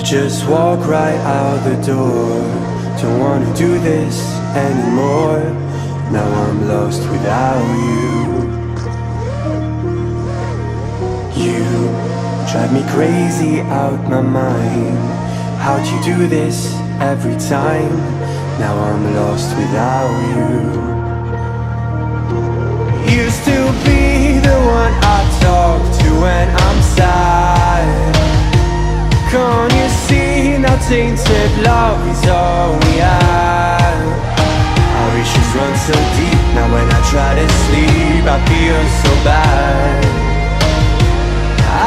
just walk right out the door. Don't wanna do this anymore. Now I'm lost without you. You drive me crazy out my mind. How'd you do this every time? Now I'm lost without you. Used to be the one I talk to when I'm sad. Can't you see now tainted love is all we have? Our issues run so deep, now when I try to sleep I feel so bad.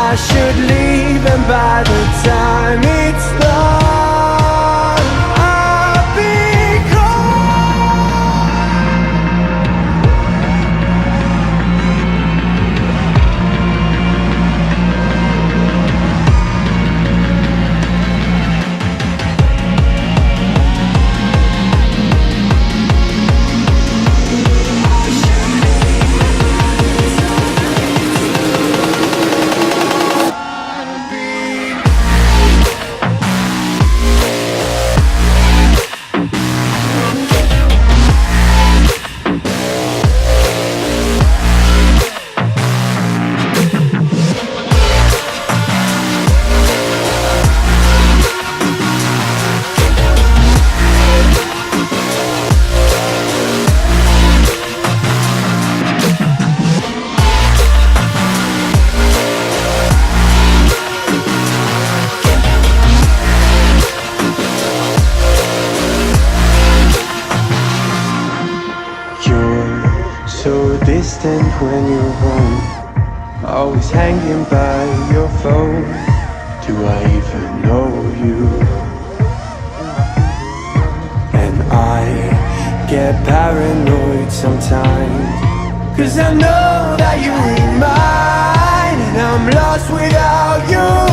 I should leave and by the time it's done I'll be gone. Distant when you're home, always hanging by your phone. Do I even know you? And I get paranoid sometimes, 'cause I know that you ain't mine, and I'm lost without you.